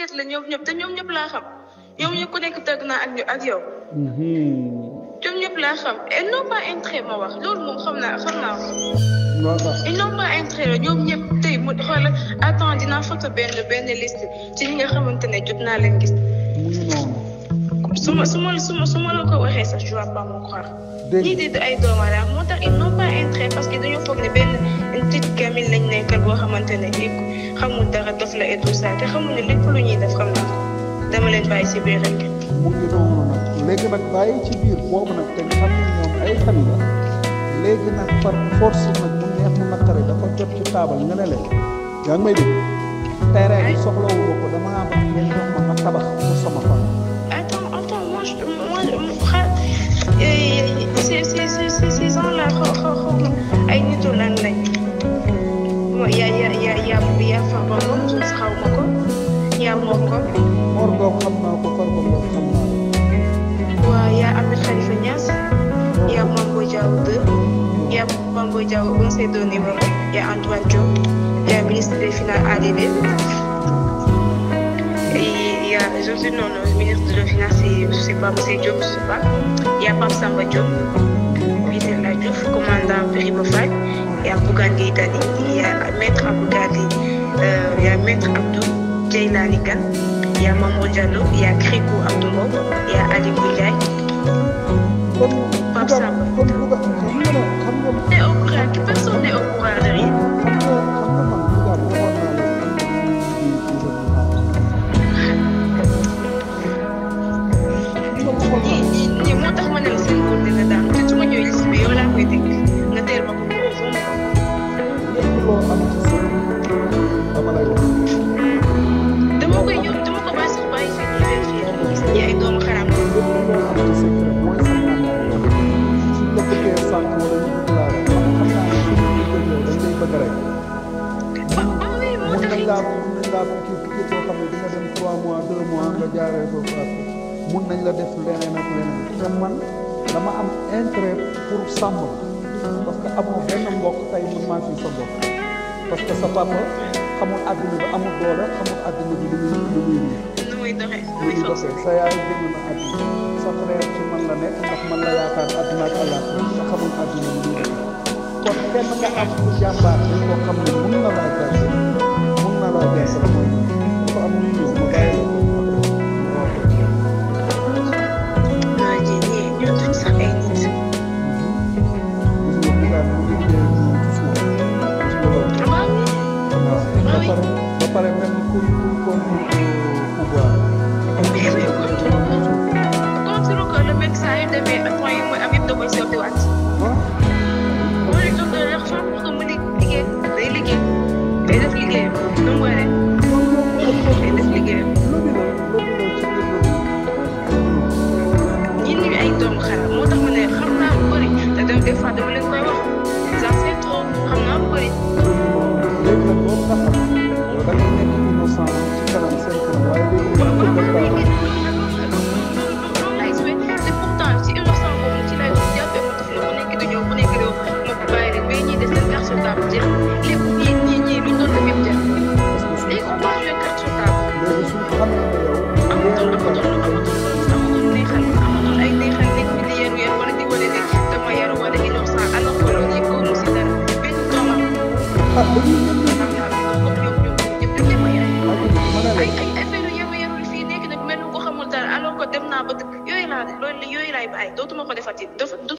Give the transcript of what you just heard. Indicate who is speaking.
Speaker 1: ket la ñoom ñëpp te ñoom ñëpp laa xam ñoom ñëpp ku nekk tëgg naa ak yow. ñoom ñëpp laa xam et non pas intérêt ma wax loolu moom xam naa ko. et non pas intérêt ñoom ñëpp tey mu xoolal attends dinaa photo benn liste ci ñi nga xamante ne jot naa leen gis. su ma la ko waxee sax je vais pas me croire. ñii di ay doomu aadama moo tax ils n'ont pas intérêt parce que dañoo foog ne benn une petite gamine lañ nekkal boo xamante ne xamul dara daf la et tout ça te xamul ne lépp lu ñuy def xam naa ko dama leen bàyyi si biir rek.
Speaker 2: mu ngi noonu nag léegi nag bàyyi ci biir boobu nag te xam ne ñoom ay famille la léegi nag par force nag mu neex mu naqare dafa jot ci taabal nga ne leen yaa ngi may dégg terrain bi soxlawu ma ko dama bëgg ngeen jox ma tabax pour sama fan.
Speaker 1: Ces gens-là ay nitu lan lañ mooy yaa Farba Ngom xaw ma ko yaa Mor Ngom.
Speaker 2: Mor Ngom xam naa ko Farba Ngom xam naa ko.
Speaker 1: waaw yaa Ahmed Khalifa Niass yaa Mame Boye Diao 2 yaa Mame Boye Diao on s'est donné numéro yaa Antoine Diop yaa ministre des Finances ADD yaa je sais non ministre de la Finance je sais pas monsieur Diop je sais pas yaa Pape Samba Diop. La Diouf, commandant Biriba Faye, il y a Bougane Gueye Dany, il y a maître Abougadi, il y a maître Abdou Djeylani Kane, il y a Mamadou Diallo, il y a Krikou Abdou Mbow, il y a Ali Ndiaye, Pape Samba. Personne n'est au courant de rien. ñi moo tax ma ne la seen góor dina daan te su ma ñëwee liste bi yow laa koy dégg nga teel ma ko bu ko foofu.
Speaker 2: lépp loo am ci sa dama lay wax.
Speaker 1: dama koy ñëw dama ko bàyyi sax bàyyi fii ñu vérifier ñu gis ñi ay doomu xaram.
Speaker 2: lépp loo am ci secret mooy sa naan suñ la bëggee sànq wala ñu bëgg laa rek xam naa ne suñu bëgg yow dañ lay bëgg rek.
Speaker 1: moo tax
Speaker 2: mun nañ laa kii koo xam ne di nga dem 3 mois 2 mois nga jaaree foofu après mun nañ la def leneen ak leneen te man dama am intérêt pour sàmm parce que amoo benn mbokk tey man maa fi sa mbokk parce que sa papa xamul àddina bi amul doole xamul àddina bi lu muy doxee sa yaay génn na àddina sa frère ci man la nekk ndax man la yaakaar àddina ak àllaaxira te xamul àddina bi lu muy kon kenn nga am ku jàmbaar dañ koo xam ne mun na laa gàcce mooy dafa am lu ñu ma bàyyi la ba pare mel ni kuy pouvoir.
Speaker 1: Contre que le mec ça aide mais point yi mooy am yëpp da koy sottiwaat. moo leen jox de l'argent pour que mu liggéey day liggéey day def liggéeyam nu mu waree day def liggéeyam. ñi ñu ay doomu xaram moo tax ma ne xam naa lu bëri te des fois dama leen koy wax ça c'est trop xam naa lu bëri.
Speaker 2: léegi nag boobu nga xam yow da ngay nekk innocent ci kanam seen kanam waaye léegi
Speaker 1: te pourtant ci innocent boobu ci lay jàppee mu def la ku nekk di ñëw ku nekk di ma ko bàyyi rek mais ñii des seen carte sur table jeex lépp ñii luñ doon def yëpp jeex léegi on va jouer carte sur table.
Speaker 2: léegi suñu xamee ne yow.
Speaker 1: amatul neexal ay neexal nekk bi di yaru wala di wane ne dama yaru wala innocent alors que loolu yëpp góobu si dara benn doomam. ay affaire yooyu yaru fii nekk nag mel ko xamul dara alors que dem naa ba yooyu laay bàyyi dootuma ko defati